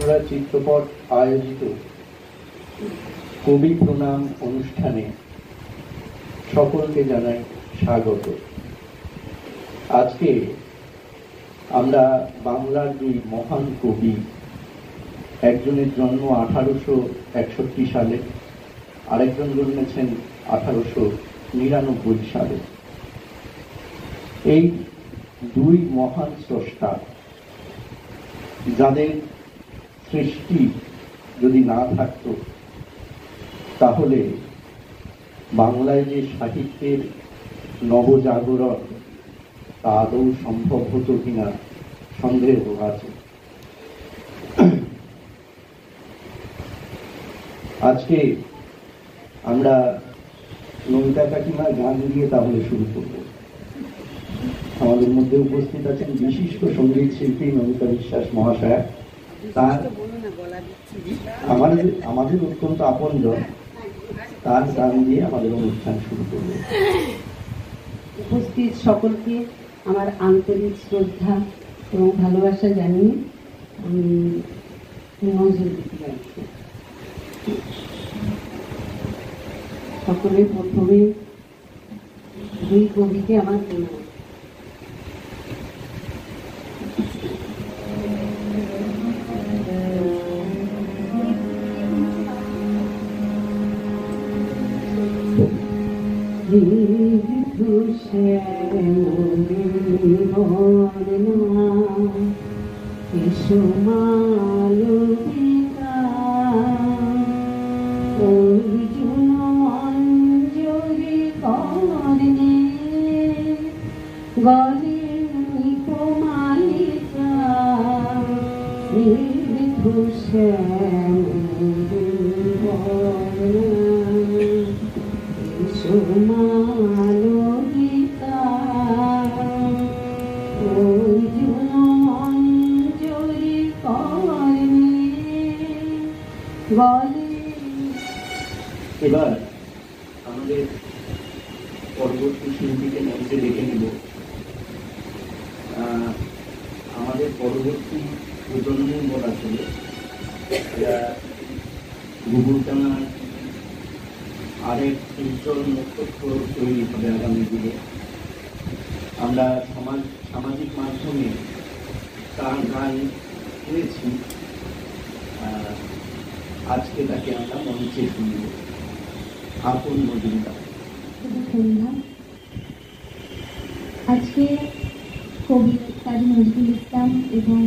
বাংলা চিত্রপট আয়োজিত কবি প্রণাম অনুষ্ঠানে সকলকে জানাই স্বাগত। আজকে আমরা বাংলার দুই মহান কবি, একজনের জন্ম 1861 সালে, আরেকজন জন্মেছেন 1899 সালে। এই দুই মহান স্রষ্টা, যাদের সৃষ্টি যদি না থাকত তাহলে বাংলায় যে সাহিত্যের নবজাগরণ তা আদৌ সম্ভব হতো কিনা সন্দেহ আছে। আজকে আমরা নমিতা কাকিমার গান দিয়ে তাহলে শুরু করব। আমাদের মধ্যে উপস্থিত আছেন বিশিষ্ট সঙ্গীত শিল্পী নমিতা বিশ্বাস মহাশয়া। তার আমাদের অত্যন্ত আপনজন, তার গান দিয়ে আমাদের অনুষ্ঠান শুরু করব। উপস্থিত সকলকে আমার আন্তরিক শ্রদ্ধা এবং ভালোবাসা জানিয়ে আমি নজর দিতে যাচ্ছি। সকলের প্রথমে দুই কবিকে আমার প্রণাম। এবার আমাদের পরবর্তী শিল্পীকে মঞ্চে ডেকে নেব। আমাদের পরবর্তী প্রজন্ম বলা ছিল, এরা গুগলটানার আরেক উজ্জ্বল নক্ষত্র তৈরি হবে আগামী দিনে। আমরা সামাজিক মাধ্যমে তার গান শুনেছি, আজকে তাকে আমরা মঞ্চে শুনব। আপন মজুমদার। আজকে কবি কাজী নজরুল ইসলাম এবং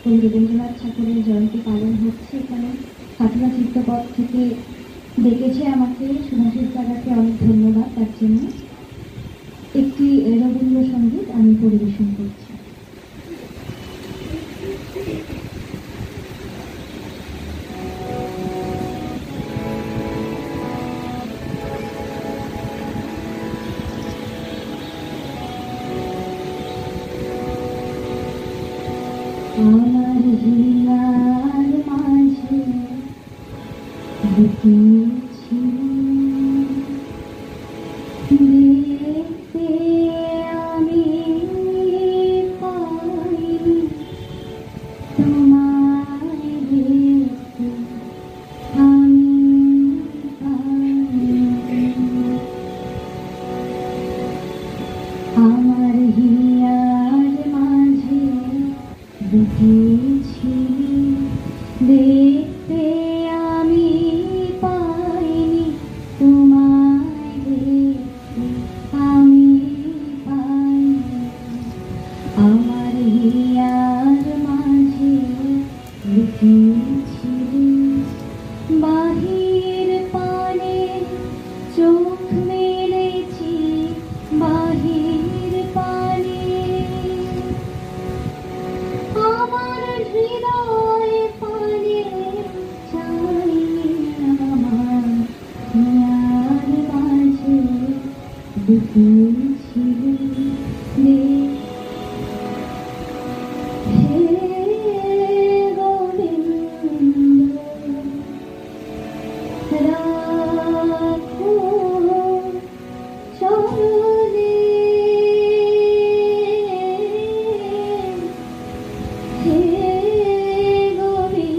কবি রবীন্দ্রনাথ ঠাকুরের জয়ন্তী পালন হচ্ছে। এখানে সাথীরা চিত্রপট থেকে ডেকেছে আমাকে, সুভাষিস দাদাকে অনেক ধন্যবাদ তার জন্য। একটি রবীন্দ্রসঙ্গীত আমি পরিবেশন করছি। আমার হিয়ার মাঝে লুকিয়েছি দেখতে আমি পাইনি তোমায় দেখতে আমি পাইনি। আমার হিয়ার মাঝে লুকিয়েছি দেখতে আমি পাইনি তোমায় দেখতে আমি পাইনি। আমার হিয়ার মাঝে লুকিয়েছি বাহির পানে চোখ মেলেছি বাহির পানে। আমার হৃদয় পানে চাই আমার হিয়ার মাঝে লুকিয়েছি হে গোবিন্দ রাখো চরণে। হে গোবিন্দ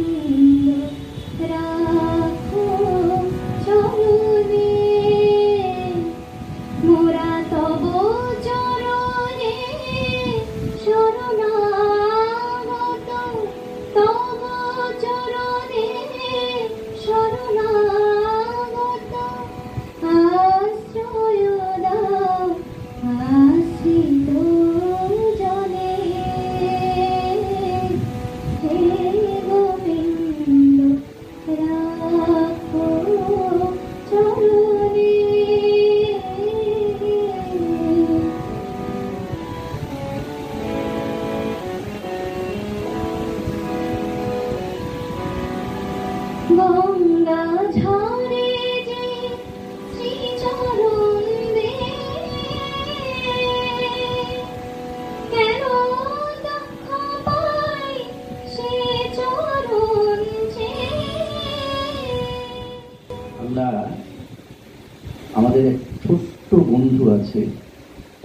আমাদের এক ছোট্ট বন্ধু আছে,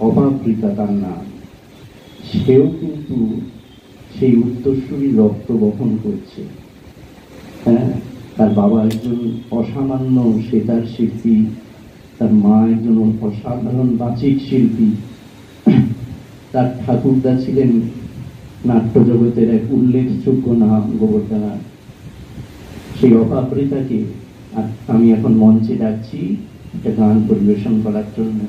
অপাবৃতা তার নাম, সেও কিন্তু সেই উত্তরসূরির রক্ত বহন করছে। হ্যাঁ, তার বাবা একজন অসামান্য সেতার শিল্পী, তার মা একজন অসাধারণ বাচিক শিল্পী, তার ঠাকুরদা ছিলেন নাট্য জগতের এক উল্লেখযোগ্য নাম, গোবর্ধন। সেই অপাবৃতাকে আমি এখন মঞ্চে ডাকছি একটা গান পরিবেশন করার জন্য।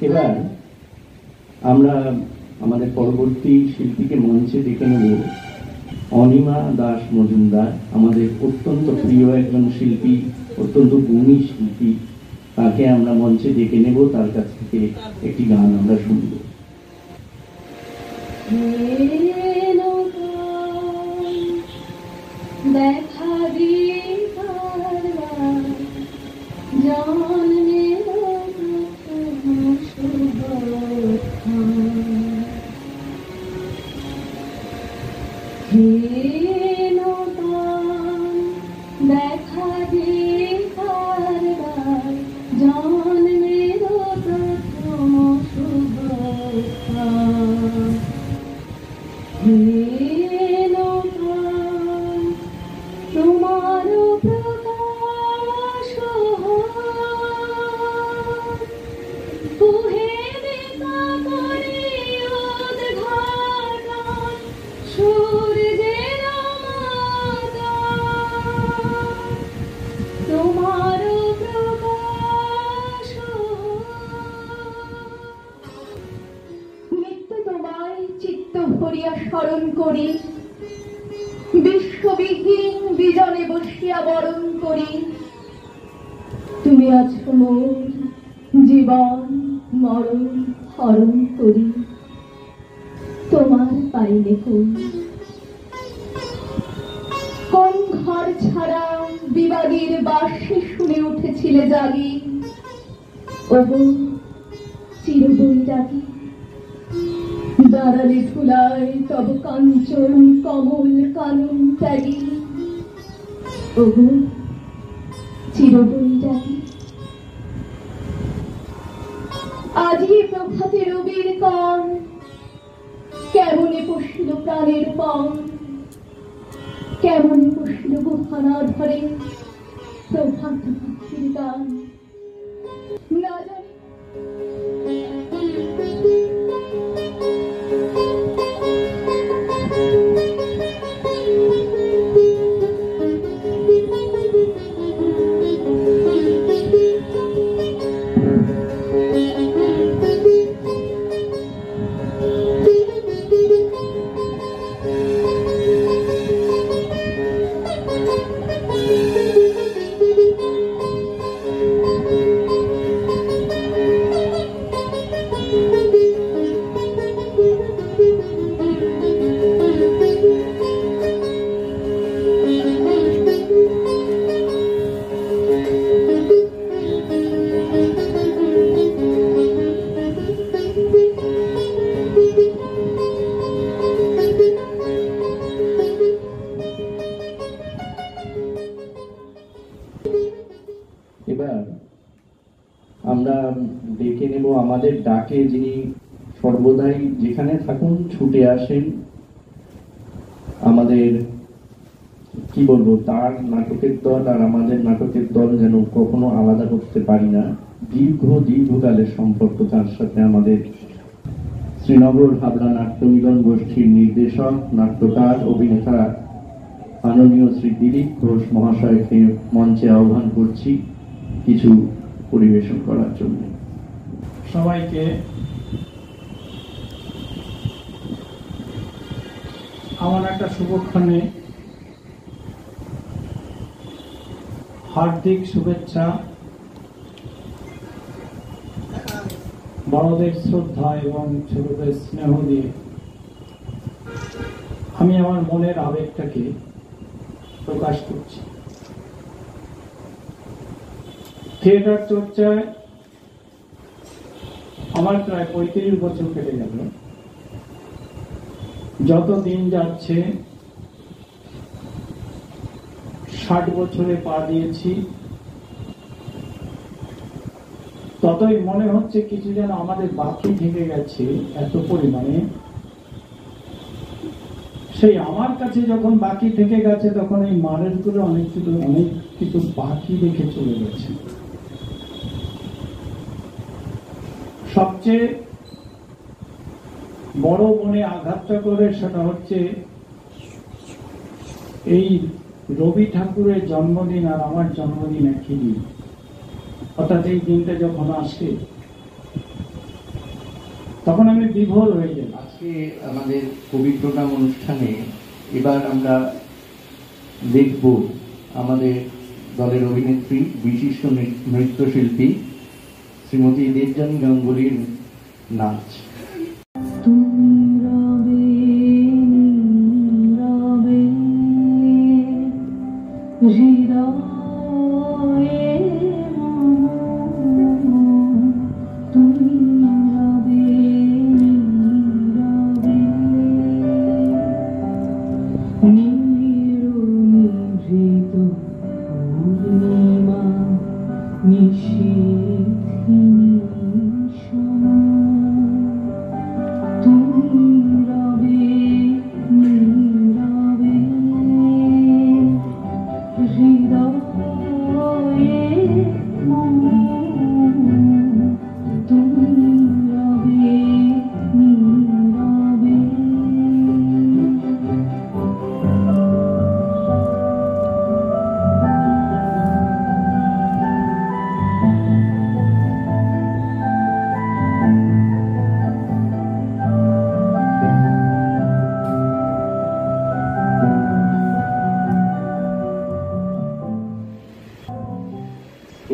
এবার আমরা আমাদের পরবর্তী শিল্পীকে মঞ্চে ডেকে নেব, অনিমা দাস মজুমদার, আমাদের অত্যন্ত প্রিয় একজন শিল্পী, অত্যন্ত গুণী শিল্পী। তাকে আমরা মঞ্চে ডেকে নেব, তার কাছ থেকে একটি গান আমরা শুনব। দেখা দিয়ে দেখা দিয়ে জন্মের প্রথম শুভেচ্ছা। তোমার প্রকাশ কুহে দেখা করে উদ্ঘাটন সূর্যের তোমার প্রকাশ। নিত্য তোমায় চিত্ত ভরিয়া স্মরণ করি, বিশ্ববিহীন বিজনে বসিয়া বরণ করি। তুমি আছো মোর জীবন মরণ হরণ করি, তোমার পাইলে কোন ঘর ছাড়া বিবাদীর বাঁশি শুনে উঠেছিলে জাগি, ওগো চিরবৈরাগী। দাঁড়ালে ধুলায় তব কাঞ্চন কমল কানন ত্যাগী, ওগো চিরবৈরাগী। আজি প্রভাতে রবির কণ কেমনে পশিল প্রাণের পণ, কেমনে পশিল গুহানা ধরে প্রভাত পাখির গান। না জানি আমরা ডেকে নেব আমাদের ডাকে যিনি সর্বদাই যেখানে থাকুন ছুটে আসেন। আমাদের কি বলবো, তার নাটকের দল আর আমাদের নাটকের দল যেন কখনো আলাদা করতে পারি না। দীর্ঘকালের সম্পর্ক তার সাথে আমাদের। শ্রীনগর হাবড়া নাট্য মিলন গোষ্ঠীর নির্দেশক, নাট্যকার, অভিনেতা মাননীয় শ্রী দিলীপ ঘোষ মহাশয়কে মঞ্চে আহ্বান করছি কিছু পরিবেশন করার জন্য। সবাইকে আমার একটা শুভক্ষণে হার্দিক শুভেচ্ছা, বড়দের শ্রদ্ধা এবং ছোটদের স্নেহ দিয়ে আমি আমার মনের আবেগটাকে প্রকাশ করছি। থিয়েটার চর্চায় আমার প্রায় 35 বছর কেটে গেল। যত দিন যাচ্ছে 60 বছরে পা দিয়েছি, ততই মনে হচ্ছে কিছু যেন আমাদের বাকি থেকে গেছে এত পরিমাণে। সেই আমার কাছে যখন বাকি থেকে গেছে তখন এই মানুষগুলো অনেক কিছু বাকি রেখে চলে গেছে। সবচেয়ে বড় মনে আঘাতটা করে সেটা হচ্ছে এই রবি ঠাকুরের জন্মদিন আর আমার জন্মদিন একই দিন। অর্থাৎ এই দিনটা যখন আসে তখন আমি বিভোর হয়ে যাই। আজকে আমাদের কবি প্রোগ্রাম অনুষ্ঠানে এবার আমরা দেখব আমাদের দলের অভিনেত্রী, বিশিষ্ট নৃত্যশিল্পী শ্রীমতী দেবযানী গাঙ্গুলির নাচ।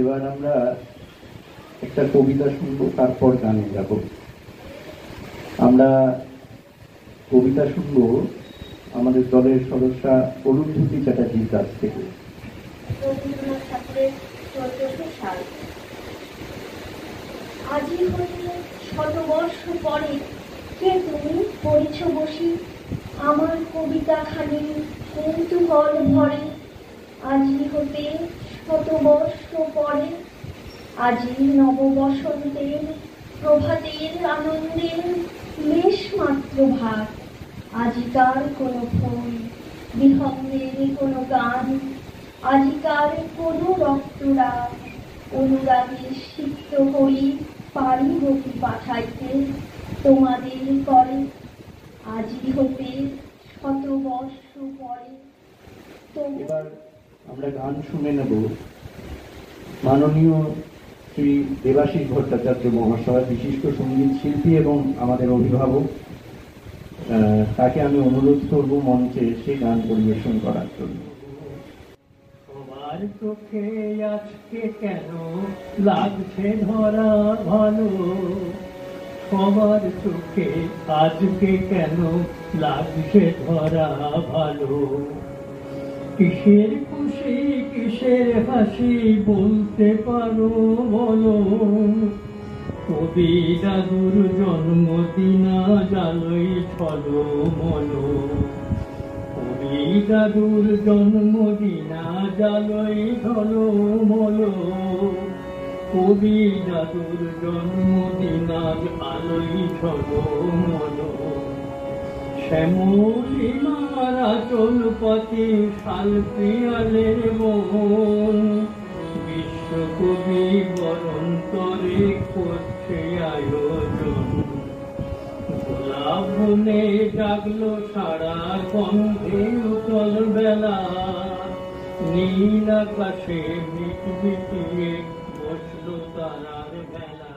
এবার আমরা একটা কবিতা শুনবো, তারপর গানে যাব। আমরা কবিতা শুনবো আমাদের দলের সদস্যা অরুন্ধতী চ্যাটার্জির কাছ থেকে। রবীন্দ্রনাথ ঠাকুরের 1400 সাল। আজি হইতে 100 বর্ষ পরে কে তুমি পড়িছ বসি আমার কবিতা খানি কৌতূহল ভরে। আজি হতে 100 বর্ষ পরে, আজি নব বসন্তের প্রভাতের আনন্দের লেশ মাত্র ভাগ। আজিকার কোনো ফুল বিহঙ্গের কোনো গান, আজিকার কোনো রক্তরাগ অনুরাগে সিক্ত করি পারিব কি পাঠাইতে তোমাদের করে। আজি হতে 100 বর্ষ পরে। এবার আমরা গান শুনে নেব মাননীয় শ্রী দেবাশিস ভট্টাচার্য মহাশয়, বিশিষ্ট সঙ্গীত শিল্পী এবং আমাদের অভিভাবক। তাকে আমি অনুরোধ করব মঞ্চে এসে গান পরিবেশন করার জন্য। সবার চোখে আজকে কেন লাগছে ধরা ভালো, সবার চোখে আজকে কেন লাগছে ধরা ভালো। কিসের খুশি কিসের হাসি বলতে পারো বলো, কবি দাদুর জন্মদিনা জালই ছলো মলো। কবি দাদুর জন্মদিনা জালই ছলো মলো। কবি দাদুর জন্মদিন আজ আলোই ঝলমল, শ্যামলী মারা চলপতি শাল পিয়ালের মন, বিশ্বকবি বরন্তরে করছে আয়োজন। গোলাপ বনে জাগলো সারা গন্ধে উতল বেলা, নীল আকাশে মিটমিটিয়ে বসলো তারার বেলা।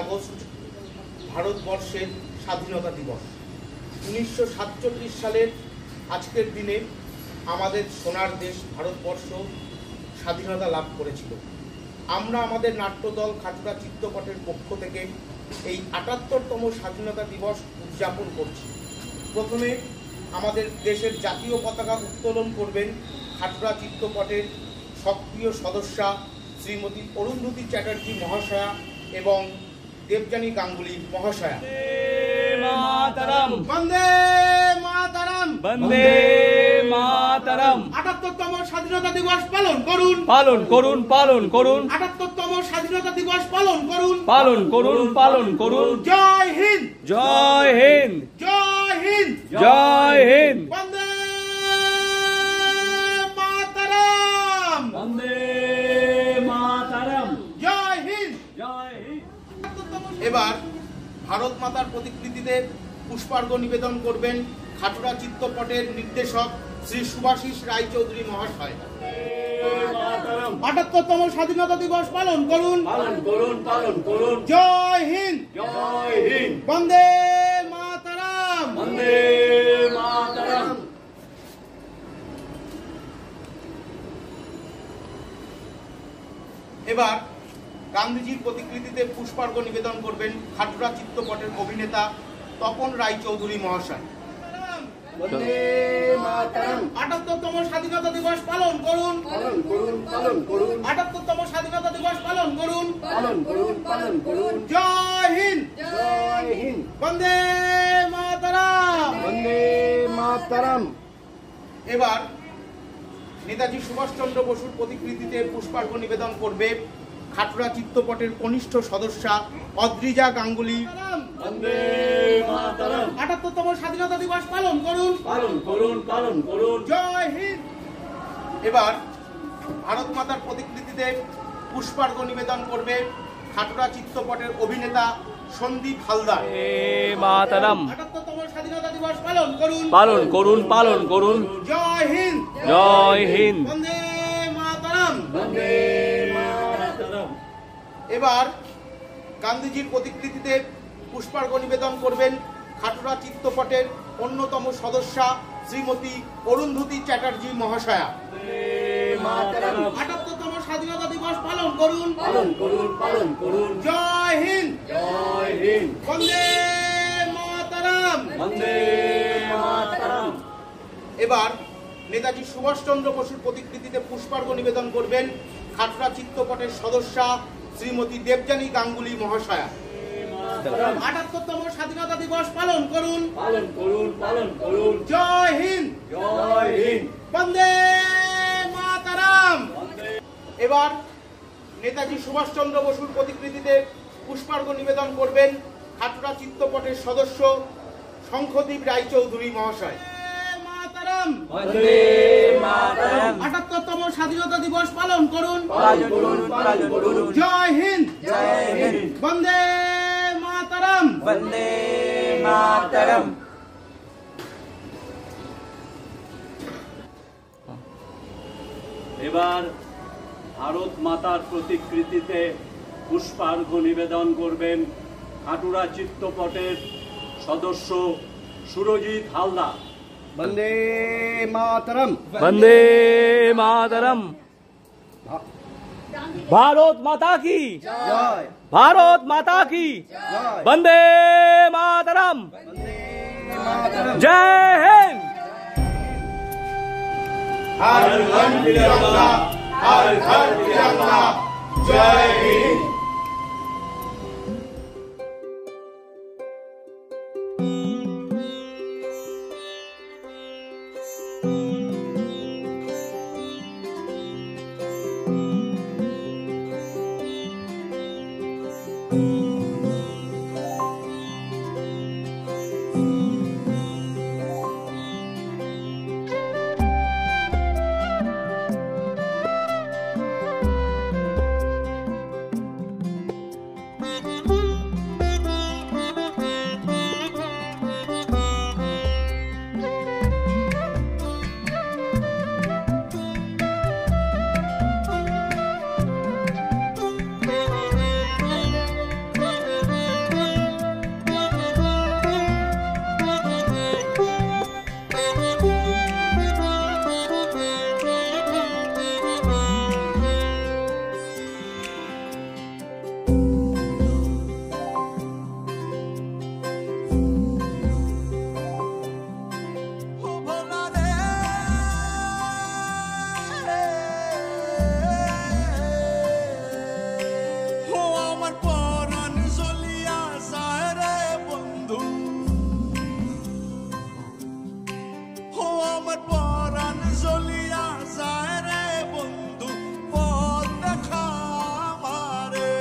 আগস্ট ভারতবর্ষের স্বাধীনতা দিবস। 1947 সালের আজকের দিনে আমাদের সোনার দেশ ভারতবর্ষ স্বাধীনতা লাভ করেছিল। আমরা আমাদের নাট্যদল খাটুরা চিত্রপটের পক্ষ থেকে এই ৭৮তম স্বাধীনতা দিবস উদযাপন করছি। প্রথমে আমাদের দেশের জাতীয় পতাকা উত্তোলন করবেন খাটুরা চিত্রপটের সক্রিয় সদস্যা শ্রীমতী অরুন্ধতী চ্যাটার্জি মহাশয়া এবং দেবযানী গাঙ্গুলি মহাশয়া। বন্দে মাতরম, বন্দে মাতরম। ৭৮তম স্বাধীনতা দিবস পালন করুন, পালন করুন, পালন করুন। ৭৮তম স্বাধীনতা দিবস পালন করুন, পালন করুন, পালন করুন। জয় হিন্দ, জয় হিন্দ, জয় হিন্দ, জয় হিন্দ। বন্দে মাতরম, বন্দে মাতরম। জয় হিন্দ, জয় হিন্দ। এবার ভারত মাতার প্রতিকৃতিতে পুষ্পার্ঘ্য নিবেদন করবেন খাটুরা চিত্রপটের নির্দেশক শ্রী সুভাষিস রায়চৌধুরী মহাশয়। ৭৮তম স্বাধীনতা দিবস পালন করুন, পালন করুন, পালন করুন। জয় হিন্দ, জয় হিন্দ। বন্দে মাতরম, বন্দে মাতরম। এবার গান্ধীজির প্রতিকৃতিতে পুষ্পার্ঘ্য নিবেদন করবেন খাটুরা চিত্রপটের অভিনেতা তপন রায়চৌধুরী মহাশয়। ৭৮তম স্বাধীনতা দিবস পালন করুন, পালন করুন, পালন করুন, ৭৮তম স্বাধীনতা দিবস পালন করুন, পালন করুন, পালন করুন। জয় হিন্দ, জয় হিন্দ, বন্দে মাতরম। বন্দে মাতরম। এবার নেতাজি সুভাষচন্দ্র বসুর প্রতিকৃতিতে পুষ্পার্ঘ্য নিবেদন করবে খাটুরা চিত্রপটের কনিষ্ঠ সদস্যা অদ্রিজা গাঙ্গুলি। বন্দে মাতরম। ৭৮তম স্বাধীনতা দিবস পালন করুন, পালন করুন, পালন করুন। জয় হিন্দ। এবার ভারত মাতার প্রতিকৃতিতে পুষ্পার্ঘ্য নিবেদন করবে খাটুরা চিত্রপটের অভিনেতা সন্দীপ হালদার। মাতরম। ৭৮তম স্বাধীনতা দিবস পালন করুন, পালন করুন, পালন করুন। জয় হিন্দ, জয় হিন্দ। বন্দে মাতরম। বন্দে মাতরম। এবার গান্ধীজির প্রতিকৃতিতে পুষ্পার্ঘ্য নিবেদন করবেন খাটুরা চিত্রপটের অন্যতম সদস্যা শ্রীমতী অরুন্ধতী চ্যাটার্জি মহাশয়া। ৭৮তম স্বাধীনতা দিবস পালন করুন, পালন করুন, পালন করুন। জয় হিন্দ, জয় হিন্দ। বন্দে মাতরম। বন্দে মাতরম। এবার নেতাজি সুভাষচন্দ্র বসুর প্রতিকৃতিতে পুষ্পার্ঘ্য নিবেদন করবেন খাটুরা চিত্রপটের সদস্যা শ্রীমতী দেবযানী গাঙ্গুলি মহাশয়া। ৭৮তম স্বাধীনতা দিবস পালন করুন, পালন করুন, পালন করুন। জয় হিন্দ, জয় হিন্দ। বন্দে মাতরম। এবার নেতাজি সুভাষচন্দ্র বসুর প্রতিকৃতিতে পুষ্পার্ঘ্য নিবেদন করবেন খাটুরা চিত্রপটের সদস্য শঙ্খদীপ রায়চৌধুরী মহাশয়। মাতরম। বন্দে মাতরম। ৭৮তম স্বাধীনতা দিবস পালন করুন, পালন করুন, পালন করুন। জয় হিন্দ, জয় হিন্দ। বন্দে মাতরম। বন্দে মাতরম। এবার ভারত মাতার প্রতিকৃতিতে পুষ্পার্ঘ্য নিবেদন করবেন খাটুরা চিত্রপটের সদস্য সুরজিৎ হালদার। বন্দে মাতরম। বন্দে মাতরম। ভারত মাতা কি জয়, ভারত মাতা কি জয়, বন্দে মাতরম। বন্দে মাতরম। জয় হিন্দ। हर घर तिरंगा, हर घर तिरंगा, जय हिंद। আমার পরাণ জ্বলিয়া যায় রে বন্ধু পথ দেখা আমারে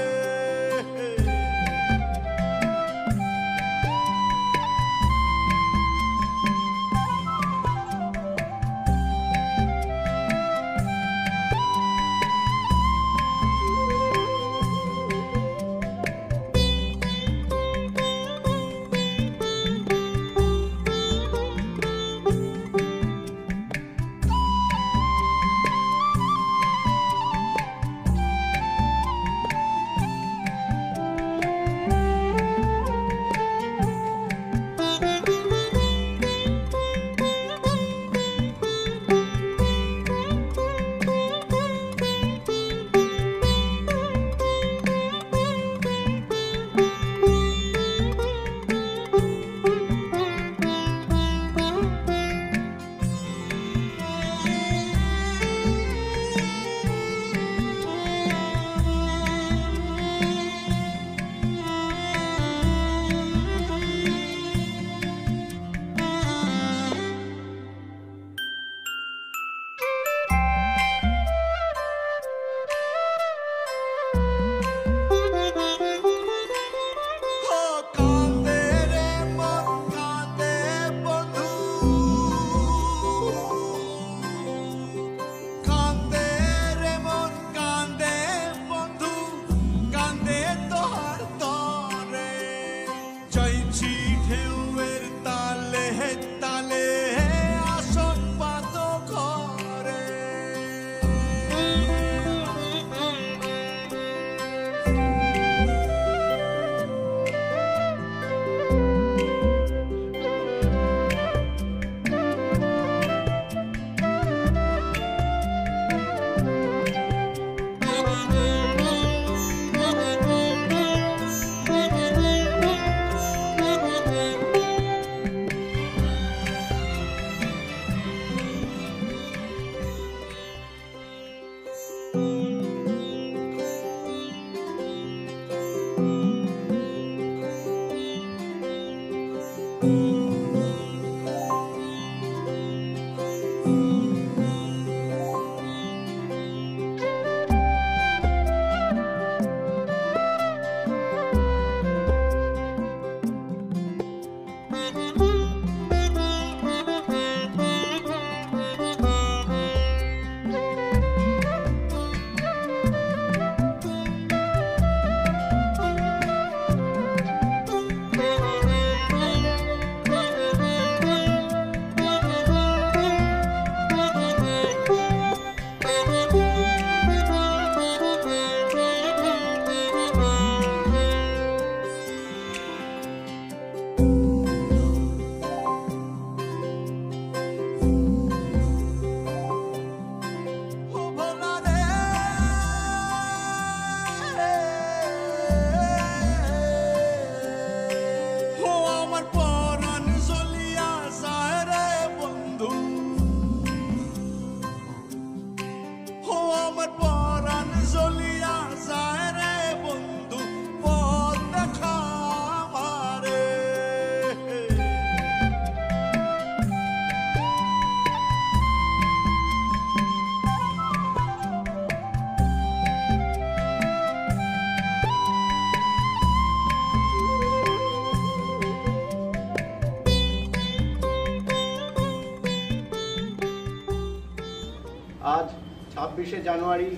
আজ 26শে জানুয়ারি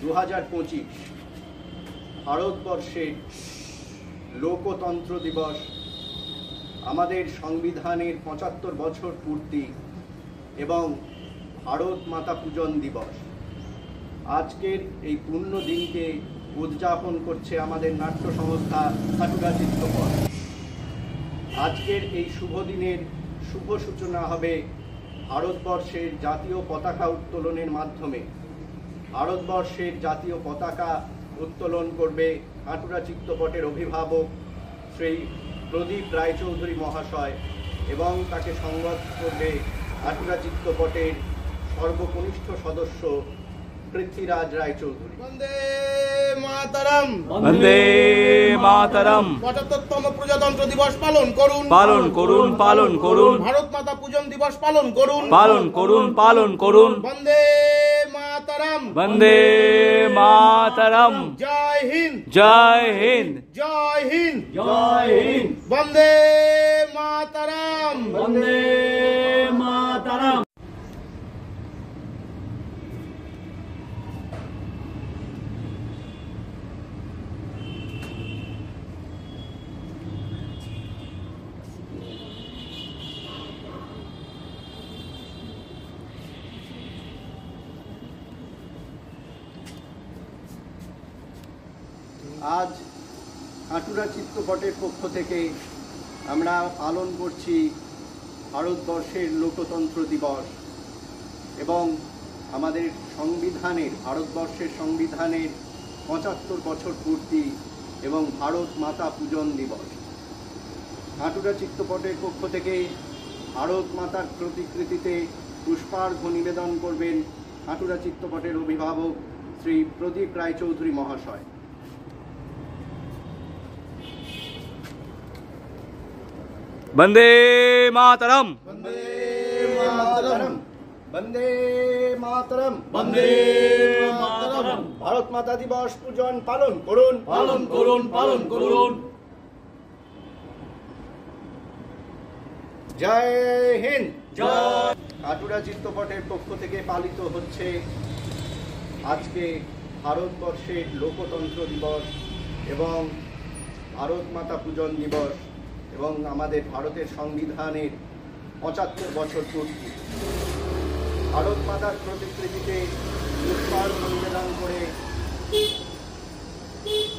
2025 ভারতবর্ষের লোকতন্ত্র দিবস, আমাদের সংবিধানের 75 বছর পূর্তি এবং ভারত মাতা পূজন দিবস। আজকের এই পূর্ণ দিনকে উদযাপন করছে আমাদের নাট্য সংস্থা খাটুরা চিত্তপট। আজকের এই শুভ দিনের শুভ সূচনা হবে ভারতবর্ষের জাতীয় পতাকা উত্তোলনের মাধ্যমে। ভারতবর্ষের জাতীয় পতাকা উত্তোলন করবে খাটুরা চিত্তপটের অভিভাবক শ্রী প্রদীপ রায়চৌধুরী মহাশয় এবং তাকে সংবাদ করবে খাটুরা চিত্তপটের সর্বকনিষ্ঠ সদস্য পৃথ্বীরাজ রায়চৌধুরী। বন্দে মাতারাম। বন্দে মাতরম। ৭৫তম প্রজাতন্ত্র দিবস পালন করুন। পালন করুন, পালন করুন, ভারত মাতা পূজন দিবস পালন করুন। পালন করুন, পালন করুন। বন্দে মাতারাম। বন্দে মাতরম। জয় হিন্দ, জয় হিন্দ, জয় হিন্দ, জয় হিন্দ। বন্দে মাতারাম। বন্দে মাতরম। আজ কাটুরা চিত্রপটের পক্ষ থেকে আমরা পালন করছি ভারতবর্ষের লোকতন্ত্র দিবস এবং আমাদের সংবিধানের, ভারতবর্ষের সংবিধানের ৭৫ বছর পূর্তি এবং ভারত মাতা পূজন দিবস। কাটুরা চিত্রপটের পক্ষ থেকে ভারত মাতার প্রতিকৃতিতে পুষ্পার্ঘ্য নিবেদন করবেন কাটুরা চিত্রপটের অভিভাবক শ্রী প্রদীপ রায়চৌধুরী মহাশয়। বন্দে মাতরম। বন্দে মাতরম। বন্দে মাতরম। বন্দে মাতরম। ভারত মাতা দিবস পূজন পালন করুন। পালন করুন, পালন করুন। জয় হিন্দ। জয়। কাটুরা চিত্রপটের পক্ষ থেকে পালিত হচ্ছে আজকে ভারতবর্ষের লোকতন্ত্র দিবস এবং ভারত মাতা পূজন দিবস এবং আমাদের ভারতের সংবিধানের ৭৫ বছর পূর্তি। ভারত মাতার প্রতিকৃতিতে পুষ্পার্ঘ্য নিবেদন করে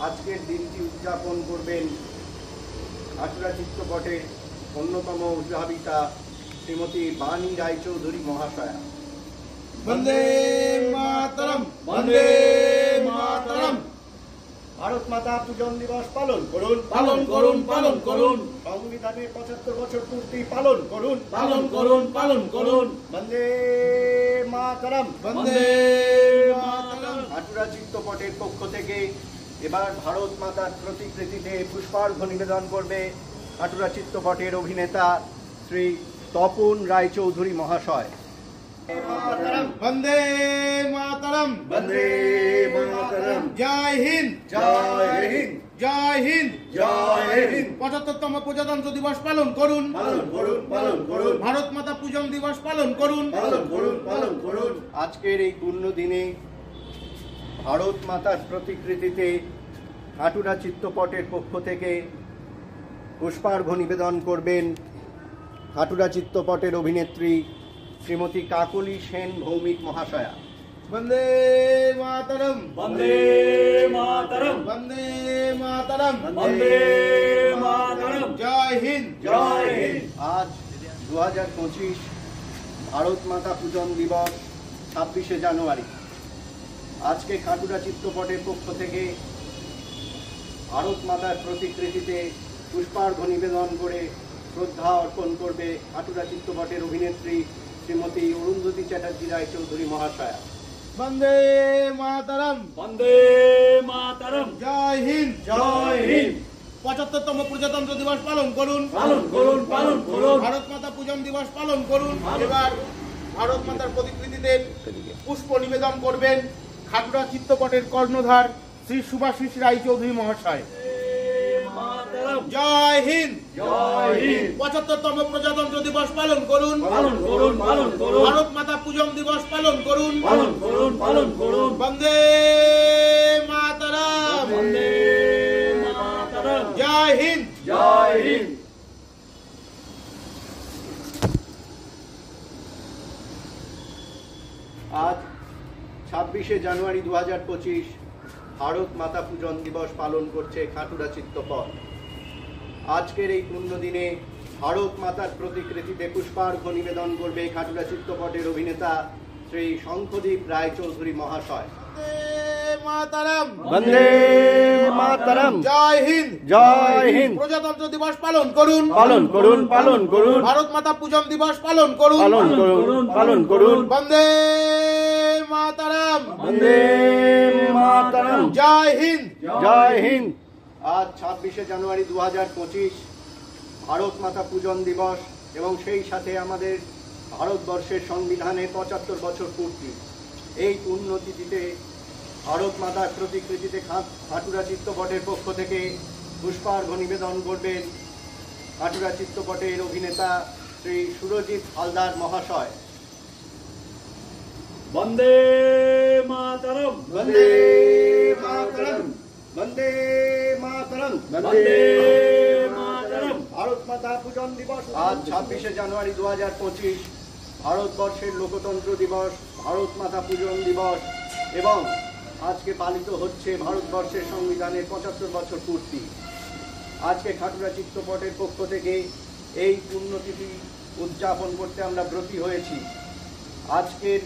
আজকের দিনটি উদযাপন করবেন কাটুরা চিত্রপটের অন্যতম উদ্ভাবিকা শ্রীমতী বাণী রায়চৌধুরী মহাশয়া। বন্দে মাতরম। বন্দে মাতরম। ভারত মাতা পূজন দিবস পালন করুন। পালন করুন, পালন করুন। সংবিধানের ৭৫ বছর পূর্তি পালন করুন। পালন করুন, পালন করুন। বন্দে মাতরম। বন্দে মাতরম। কাটুরা চিত্রপটের পক্ষ থেকে এবার ভারত মাতার প্রতিকৃতিতে পুষ্পার্ঘ্য নিবেদন করবে কাটুরা চিত্রপটের অভিনেতা শ্রী তপন রায়চৌধুরী মহাশয়। বন্দে মাতরম। বন্দে মাতরম। জয় হিন্দ, জয় হিন্দ, জয় হিন্দ, জয় হিন্দ। ৭৫তম প্রজাতন্ত্র দিবস পালন করুন। পালন করুন, পালন করুন। ভারত মাতা পূজন দিবস পালন করুন। পালন করুন, পালন করুন। আজকের এই পূর্ণ দিনে ভারত মাতার প্রতিকৃতিতে কাটুরা চিত্রপটের পক্ষ থেকে পুষ্পার্ঘ্য নিবেদন করবেন কাটুরা চিত্রপটের অভিনেত্রী শ্রীমতী কাকলি সেন ভৌমিক মহাশয়া। বন্দে মাতরম। বন্দে মাতরম। বন্দে মাতরম। বন্দে মাতরম। জয় হিন্দ, জয় হিন্দ। আজ 2025 ভারত মাতা পূজন দিবস 26শে জানুয়ারি। আজকে কাটুরা চিত্রপটের পক্ষ থেকে ভারত মাতার প্রতিকৃতিতে পুষ্পার্ঘ্য নিবেদন করে শ্রদ্ধা অর্পণ করবে কাটুরা চিত্রপটের অভিনেত্রী শ্রীমতী অরুন্ধতী চ্যাটার্জি রায়চৌধুরী মহাশয়া। বন্দে মাতরম। বন্দে মাতরম। জয় হিন্দ, জয় হিন্দ। ৭৫তম প্রজাতন্ত্র দিবস পালন করুন। পালন করুন, পালন করুন। ভারত মাতা পূজন দিবস পালন করুন। এবার ভারত মাতার প্রতিকৃতিতে পুষ্প নিবেদন করবেন কাটুরা চিত্রপটের কর্ণধার শ্রী সুভাষিস রায়চৌধুরী মহাশয়। জয় হিন্দ, জয় হিন্দ। ৭৫তম প্রজাতন্ত্র দিবস পালন করুন। পালন করুন, পালন করুন। ভারত মাতা পূজন দিবস পালন করুন। পালন করুন, পালন করুন। বন্দে মাতরম। বন্দে মাতরম। জয় হিন্দ, জয় হিন্দ। আজ 26শে জানুয়ারি 2025 ভারত মাতা পূজন দিবস পালন করছে কাটুরা চিত্রপট। আজকের এই পূর্ণ দিনে ভারত মাতার প্রতিকৃতিতে পুষ্পার্ঘ্য নিবেদন করবে কাটুরা চিত্রপটের অভিনেতা শ্রী শঙ্খদীপ রায়চৌধুরী মহাশয়। মাতরম। বন্দে মাতরম। জয় হিন্দ, জয় হিন্দ। প্রজাতন্ত্র দিবস পালন করুন। পালন করুন, পালন করুন। ভারত মাতা পূজন দিবস পালন করুন। পালন করুন, পালন করুন। বন্দে মাতরম। বন্দে মাতরম। জয় হিন্দ, জয় হিন্দ। আজ 26শে জানুয়ারি 2025 ভারত মাতা পূজন দিবস এবং সেই সাথে আমাদের ভারতবর্ষের সংবিধানের 75 বছর পূর্তি। এই পুণ্যতিথিতে ভারত মাতার প্রতিকৃতিতে খাটুরা চিত্তপটের পক্ষ থেকে পুষ্পার্ঘ্য নিবেদন করবেন খাটুরা চিত্তপটের অভিনেতা শ্রী সুরজিৎ হালদার মহাশয়। বন্দে মাতরম, বন্দে মাতরম, বন্দে মাতরম, বন্দে মাতরম। ভারত মাতা পূজন দিবস আজ 26শে জানুয়ারি 2025 ভারতবর্ষের লোকতন্ত্র দিবস, ভারত মাতা পূজন দিবস এবং আজকে পালিত হচ্ছে ভারতবর্ষের সংবিধানের 75 বছর পূর্তি। আজকে খাটুরা চিত্তপটের পক্ষ থেকে এই পুণ্যতিথি উদযাপন করতে আমরা ব্রতী হয়েছি। আজকের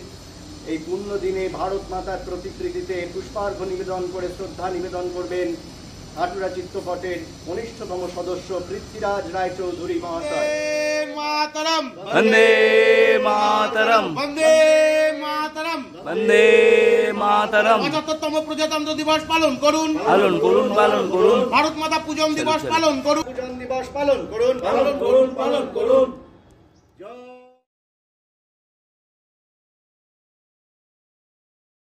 এই পুণ্য দিনে ভারত মাতার প্রতিকৃতিতে পুষ্পার্ঘ্য নিবেদন করে শ্রদ্ধা নিবেদন করবেন খাটুরা চিত্তপটের কনিষ্ঠতম সদস্য পৃথ্বীরাজ রায়চৌধুরী মহাশয়। মাতরম, বন্দে মাতরম, বন্দে মাতরম, বন্দে মাতরম। 75তম প্রজাতন্ত্র দিবস পালন করুন, পালন করুন, পালন করুন। ভারত মাতা পূজন দিবস পালন করুন, পূজন দিবস পালন করুন, পালন করুন, পালন করুন।